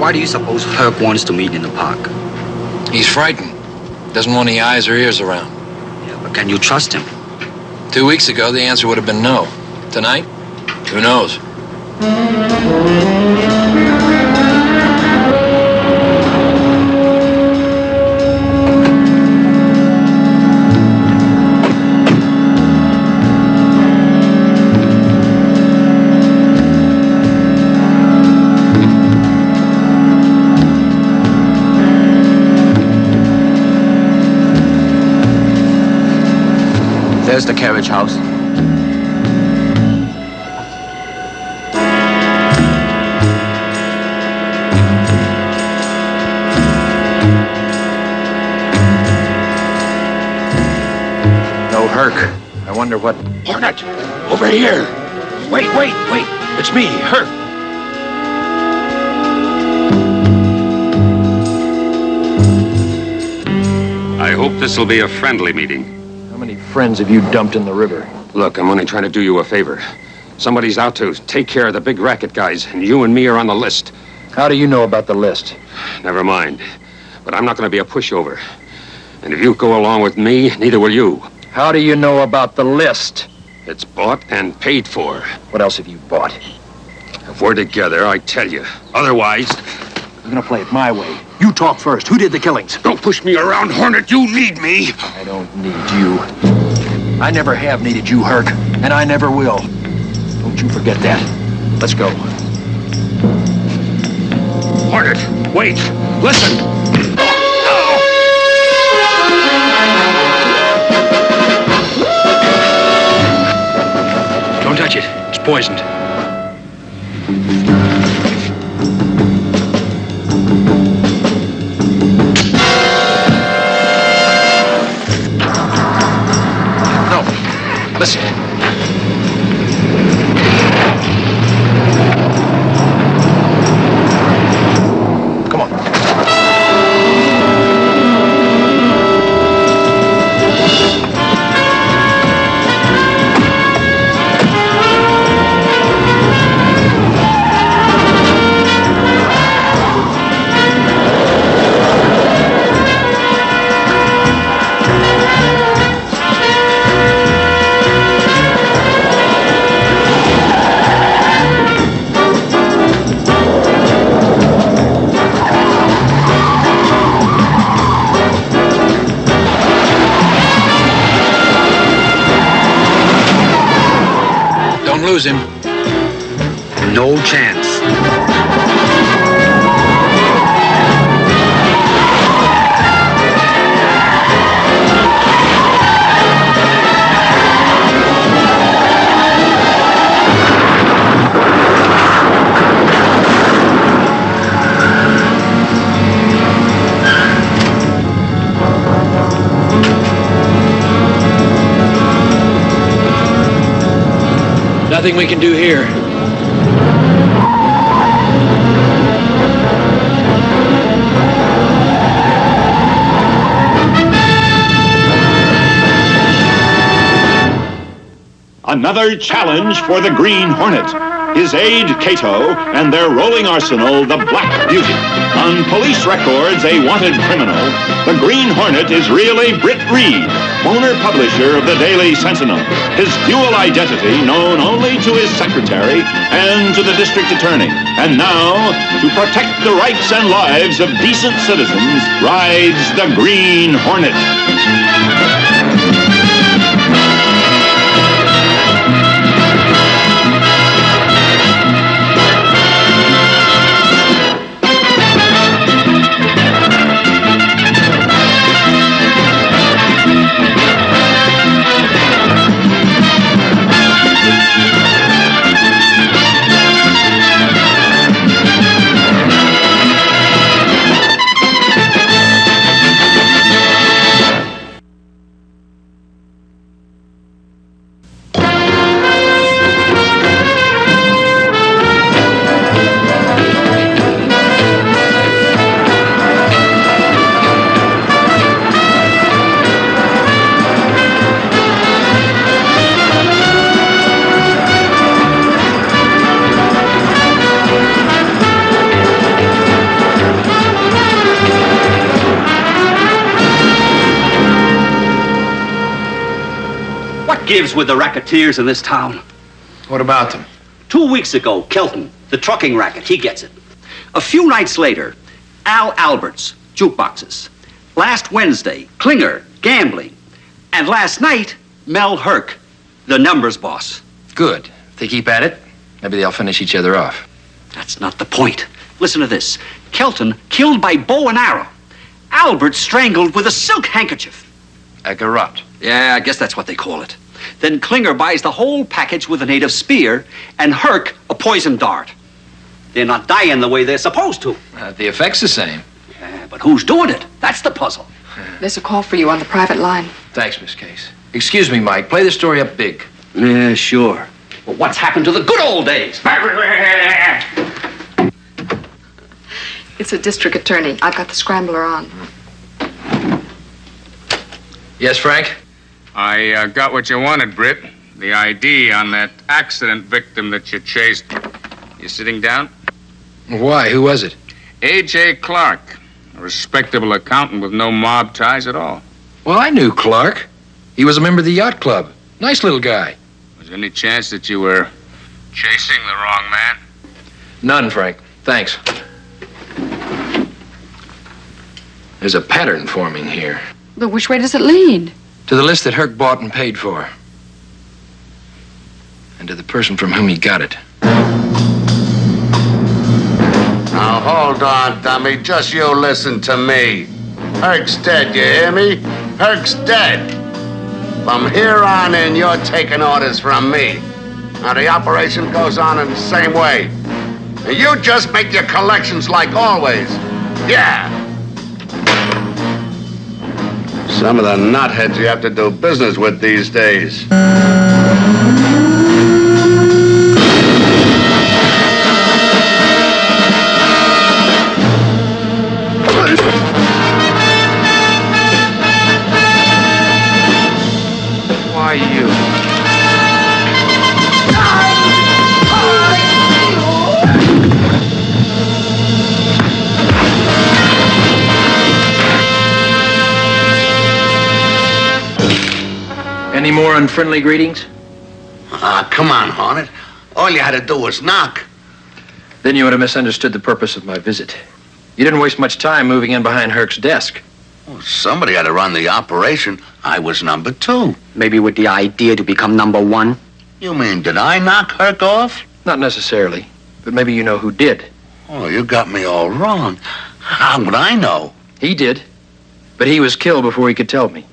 Why do you suppose Herc wants to meet in the park? He's frightened. Doesn't want any eyes or ears around. Yeah, but can you trust him? 2 weeks ago, the answer would have been no. Tonight, who knows? There's the carriage house. No Herc. I wonder what... Hornet! Over here! Wait! It's me, Herc. I hope this will be a friendly meeting. How many friends have you dumped in the river? Look, I'm only trying to do you a favor. Somebody's out to take care of the big racket guys, and you and me are on the list. How do you know about the list? Never mind. But I'm not going to be a pushover. And if you go along with me, neither will you. How do you know about the list? It's bought and paid for. What else have you bought? If we're together, I tell you. Otherwise... I'm gonna play it my way. You talk first. Who did the killings? Don't push me around, Hornet. You need me. I don't need you. I never have needed you, Herc, and I never will. Don't you forget that. Let's go. Hornet, wait. Listen. Don't touch it. It's poisoned. Listen. Come on. Lose him. No chance. Nothing we can do here. Another challenge for the Green Hornet. His aide, Cato, and their rolling arsenal, the Black Beauty. On police records, a wanted criminal, the Green Hornet is really Britt Reed, owner-publisher of the Daily Sentinel. His dual identity known only to his secretary and to the district attorney. And now, to protect the rights and lives of decent citizens, rides the Green Hornet. gives with the racketeers in this town. What about them? 2 weeks ago, Kelton, the trucking racket, he gets it. A few nights later, Al Alberts, jukeboxes. Last Wednesday, Klinger, gambling. And last night, Mel Herc, the numbers boss. Good. If they keep at it, maybe they'll finish each other off. That's not the point. Listen to this. Kelton killed by bow and arrow. Albert strangled with a silk handkerchief. A garrote. Yeah, I guess that's what they call it. Then Klinger buys the whole package with a native spear, and Herc a poison dart. They're not dying the way they're supposed to. The effect's the same. Yeah, but who's doing it? That's the puzzle. There's a call for you on the private line. Thanks, Miss Case. Excuse me, Mike. Play the story up big. Yeah, sure. But what's happened to the good old days? It's a district attorney. I've got the scrambler on. Yes, Frank? I got what you wanted, Britt. The ID on that accident victim that you chased. You sitting down? Why? Who was it? A.J. Clark, a respectable accountant with no mob ties at all. Well, I knew Clark. He was a member of the yacht club. Nice little guy. Was there any chance that you were chasing the wrong man? None, Frank. Thanks. There's a pattern forming here. But which way does it lead? To the list that Herc bought and paid for. And to the person from whom he got it. Now, hold on, dummy. Just you listen to me. Herc's dead, you hear me? Herc's dead. From here on in, you're taking orders from me. Now, the operation goes on in the same way. And you just make your collections like always. Yeah. Some of the nutheads you have to do business with these days. Why you? Any more unfriendly greetings? Come on, Hornet. All you had to do was knock. Then you would have misunderstood the purpose of my visit. You didn't waste much time moving in behind Herc's desk. Well, somebody had to run the operation. I was number 2. Maybe with the idea to become number 1. You mean, did I knock Herc off? Not necessarily, but maybe you know who did. Oh, you got me all wrong. How would I know? He did, but he was killed before he could tell me.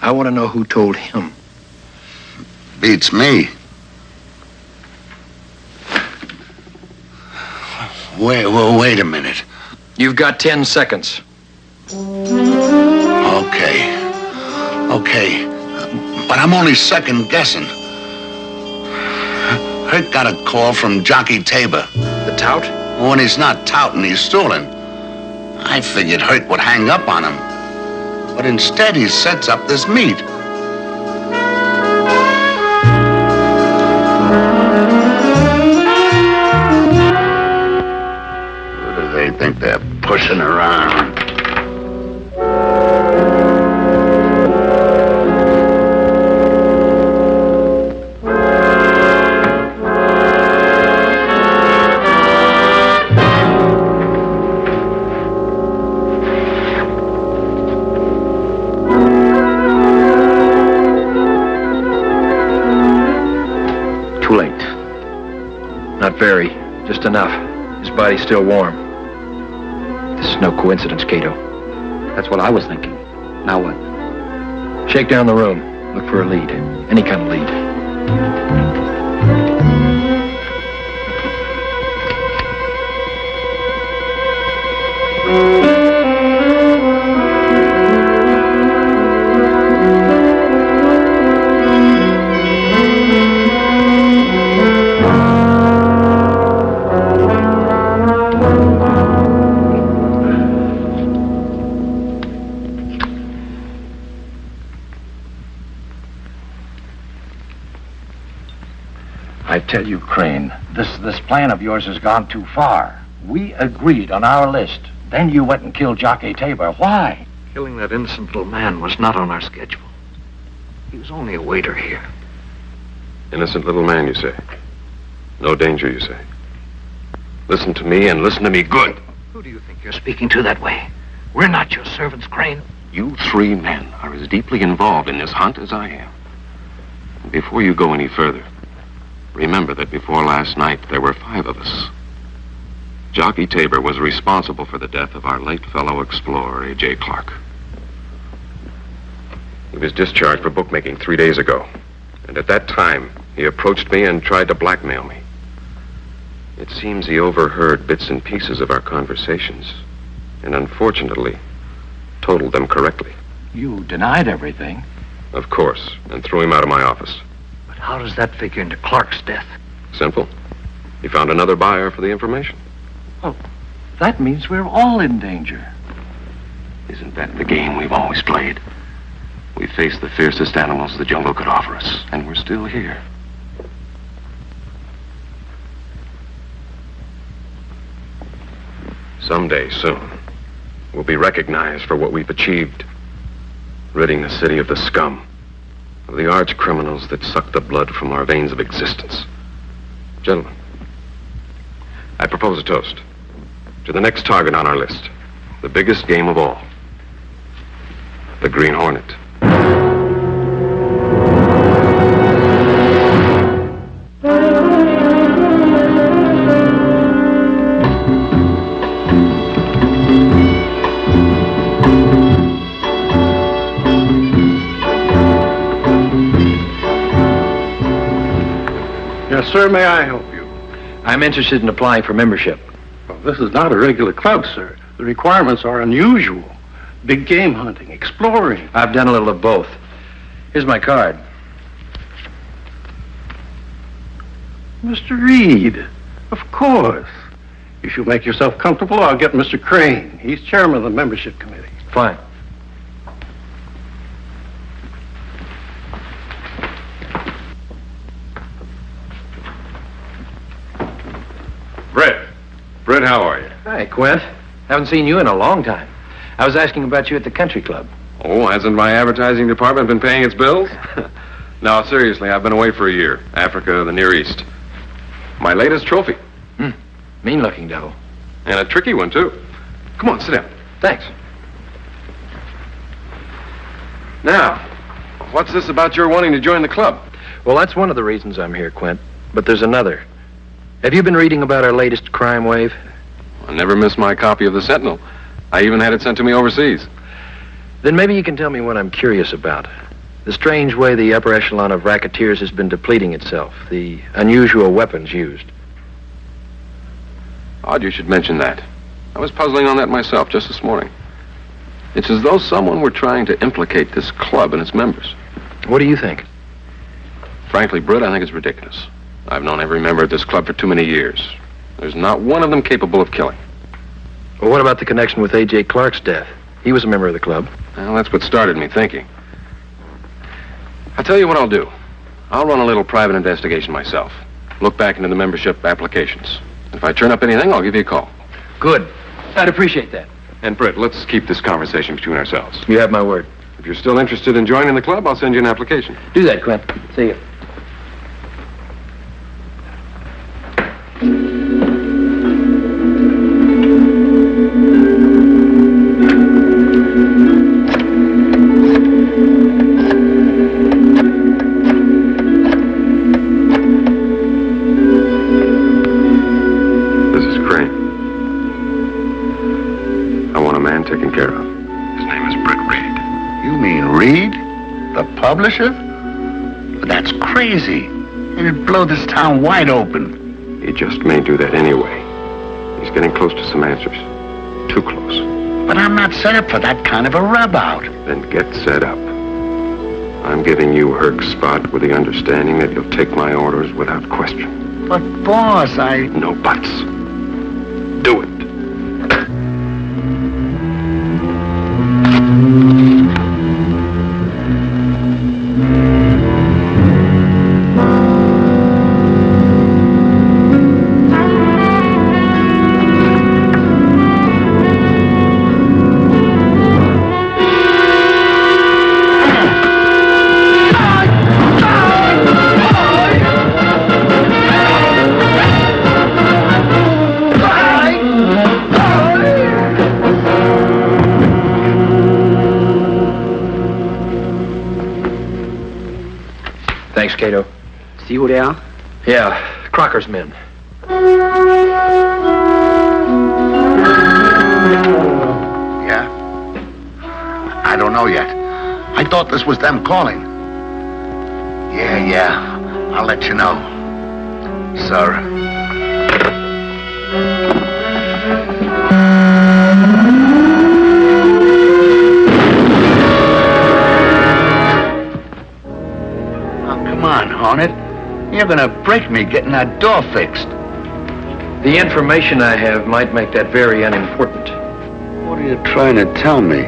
I want to know who told him. Beats me. Wait a minute. You've got 10 seconds. Okay. But I'm only second guessing. Herc got a call from Jockey Tabor. The tout? When he's not touting, he's stooling. I figured Herc would hang up on him. But instead, he sets up this meet. Who do they think they're pushing around? Too late. Not very. Just enough. His body's still warm. This is no coincidence, Cato. That's what I was thinking. Now what? Shake down the room. Look for a lead. Any kind of lead. I tell you, Crane, this plan of yours has gone too far. We agreed on our list. Then you went and killed Jockey Tabor. Why? Killing that innocent little man was not on our schedule. He was only a waiter here. Innocent little man, you say? No danger, you say? Listen to me, and listen to me good. Who do you think you're speaking to that way? We're not your servants, Crane. You 3 men are as deeply involved in this hunt as I am. And before you go any further, remember that before last night, there were 5 of us. Jockey Tabor was responsible for the death of our late fellow explorer, A.J. Clark. He was discharged for bookmaking 3 days ago. And at that time, he approached me and tried to blackmail me. It seems he overheard bits and pieces of our conversations, and unfortunately, totaled them correctly. You denied everything. Of course, and threw him out of my office. But how does that figure into Clark's death? Simple. He found another buyer for the information. Well, that means we're all in danger. Isn't that the game we've always played? We faced the fiercest animals the jungle could offer us, and we're still here. Someday, soon, we'll be recognized for what we've achieved. Ridding the city of the scum, of the arch criminals that suck the blood from our veins of existence. Gentlemen, I propose a toast to the next target on our list, the biggest game of all, the Green Hornet. Yes, sir, may I help you? I'm interested in applying for membership. Well, this is not a regular club, sir. The requirements are unusual. Big game hunting, exploring. I've done a little of both. Here's my card. Mr. Reed, of course. You should make yourself comfortable. I'll get Mr. Crane. He's chairman of the membership committee. Fine. Brett, how are you? Hi, Quint. Haven't seen you in a long time. I was asking about you at the country club. Oh, hasn't my advertising department been paying its bills? No, seriously, I've been away for a year. Africa, the Near East. My latest trophy. Mean-looking doe. And a tricky one, too. Come on, sit down. Thanks. Now, what's this about your wanting to join the club? Well, that's one of the reasons I'm here, Quint. But there's another. Have you been reading about our latest crime wave? I never missed my copy of the Sentinel. I even had it sent to me overseas. Then maybe you can tell me what I'm curious about. The strange way the upper echelon of racketeers has been depleting itself. The unusual weapons used. Odd you should mention that. I was puzzling on that myself just this morning. It's as though someone were trying to implicate this club and its members. What do you think? Frankly, Britt, I think it's ridiculous. I've known every member of this club for too many years. There's not one of them capable of killing. Well, what about the connection with A.J. Clark's death? He was a member of the club. Well, that's what started me thinking. I'll tell you what I'll do. I'll run a little private investigation myself. Look back into the membership applications. If I turn up anything, I'll give you a call. Good. I'd appreciate that. And Britt, let's keep this conversation between ourselves. You have my word. If you're still interested in joining the club, I'll send you an application. Do that, Quint. See you. Taken care of. His name is Britt Reed. You mean Reed? The publisher? That's crazy. It'd blow this town wide open. He just may do that anyway. He's getting close to some answers. Too close. But I'm not set up for that kind of a rub-out. Then get set up. I'm giving you Herc's spot with the understanding that you'll take my orders without question. But, boss, No buts. Do it. Cato. See who they are? Yeah, Crocker's men. Yeah? I don't know yet. I thought this was them calling. Yeah. I'll let you know. Sir. Oh, come on, Hornet. You're gonna break me getting that door fixed. The information I have might make that very unimportant. What are you trying to tell me?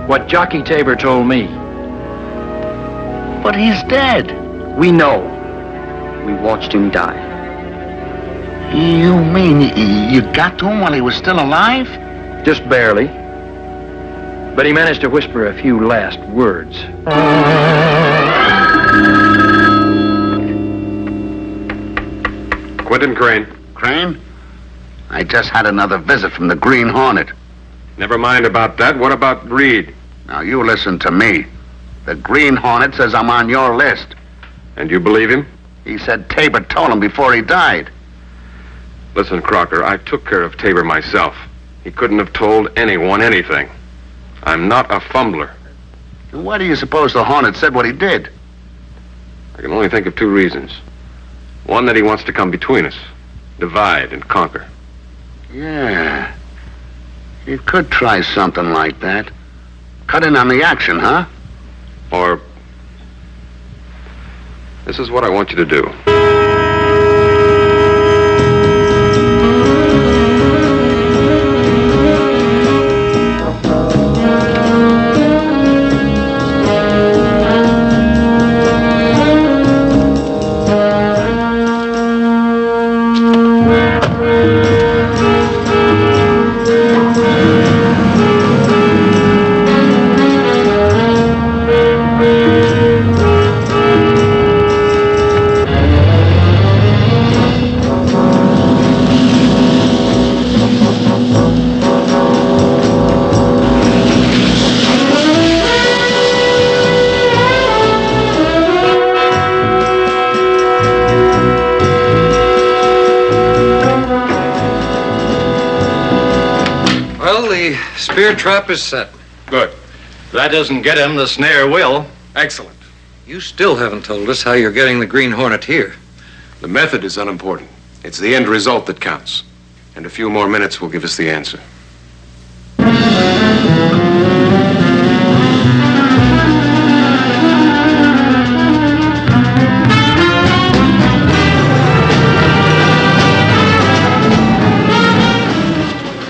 What Jockey Tabor told me. But he's dead. We know. We watched him die. You mean you got to him while he was still alive? Just barely. But he managed to whisper a few last words. Quentin Crane. Crane? I just had another visit from the Green Hornet. Never mind about that. What about Reed? Now, you listen to me. The Green Hornet says I'm on your list. And you believe him? He said Tabor told him before he died. Listen, Crocker, I took care of Tabor myself. He couldn't have told anyone anything. I'm not a fumbler. And why do you suppose the Hornet said what he did? I can only think of two reasons. One, that he wants to come between us, divide and conquer. Yeah. You could try something like that. Cut in on the action, huh? Or, this is what I want you to do. Spear trap is set. Good. If that doesn't get him, the snare will. Excellent. You still haven't told us how you're getting the Green Hornet here. The method is unimportant. It's the end result that counts. And a few more minutes will give us the answer.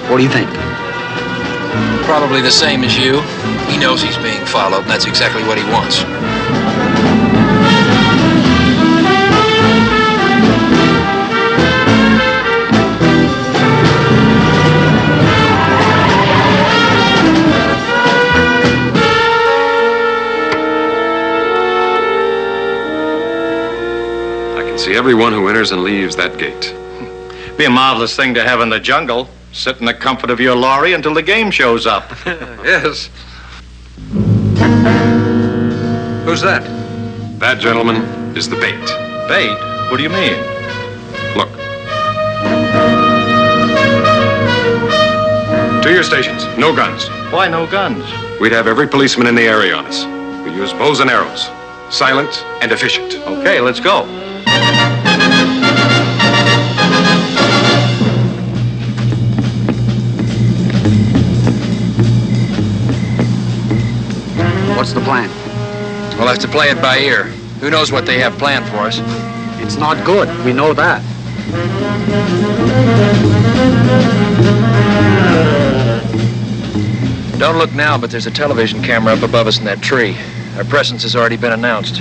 What do you think? Probably the same as you. He knows he's being followed, and that's exactly what he wants. I can see everyone who enters and leaves that gate. Be a marvelous thing to have in the jungle. Sit in the comfort of your lorry until the game shows up. Yes. Who's that? That, gentlemen, is the bait. Bait? What do you mean? Look. To your stations. No guns. Why no guns? We'd have every policeman in the area on us. We use bows and arrows. Silent and efficient. Okay, let's go. What's the plan? We'll have to play it by ear. Who knows what they have planned for us? It's not good. We know that. Don't look now, but there's a television camera up above us in that tree. Our presence has already been announced.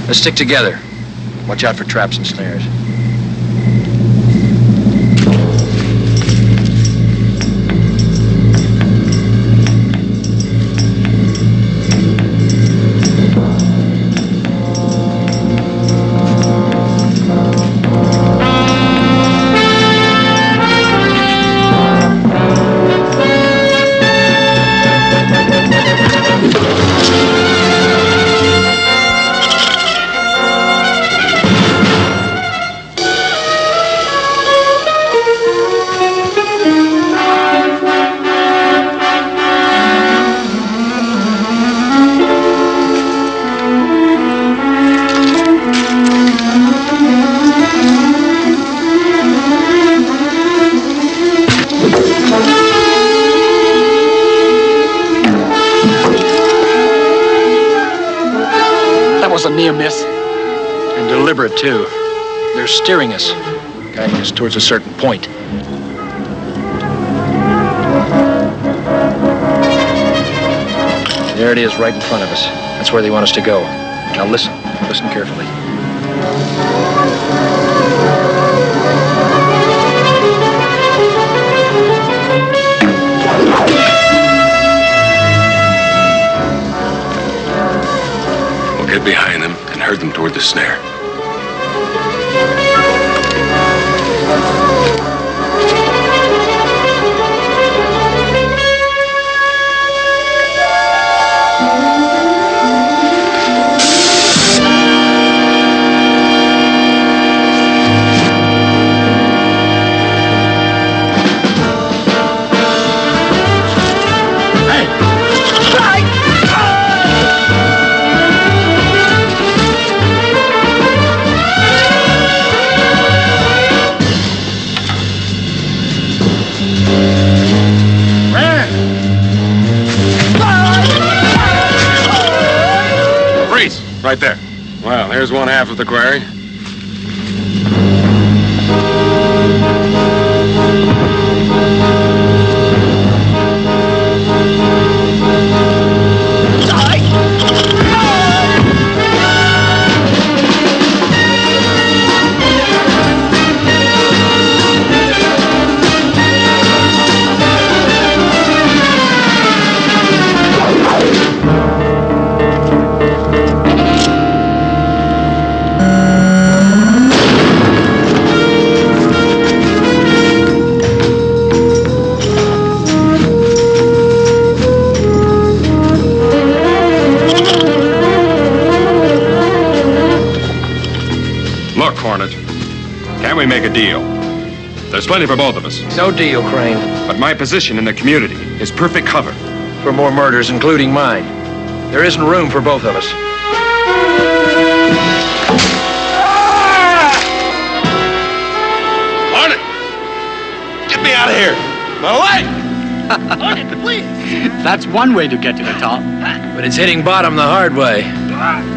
Let's stick together. Watch out for traps and snares. was a near miss. And deliberate, too. They're steering us, guiding us towards a certain point. There it is, right in front of us. That's where they want us to go. Now listen. Listen carefully. We'll get behind them and herd them toward the snare. Right there. Well, here's one half of the quarry. Hornet. Can we make a deal? There's plenty for both of us. No deal, Crane. But my position in the community is perfect cover. For more murders, including mine. There isn't room for both of us. Hornet! Get me out of here! My leg! Hornet, please! That's one way to get to the top. But it's hitting bottom the hard way.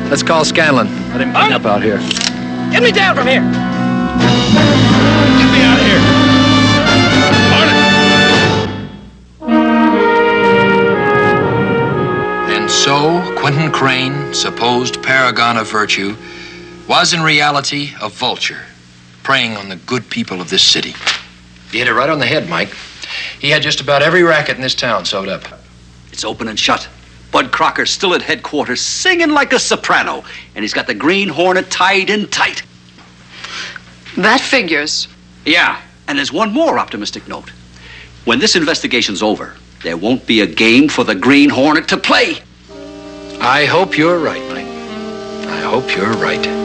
Let's call Scanlon. Let him clean up out here. Get me down from here! Get me out of here! And so, Quentin Crane, supposed paragon of virtue, was in reality a vulture, preying on the good people of this city. You hit it right on the head, Mike. He had just about every racket in this town sewed up. It's open and shut. Bud Crocker's still at headquarters singing like a soprano, and he's got the Green Hornet tied in tight. That figures. Yeah, and there's one more optimistic note. When this investigation's over, there won't be a game for the Green Hornet to play. I hope you're right, Mike. I hope you're right.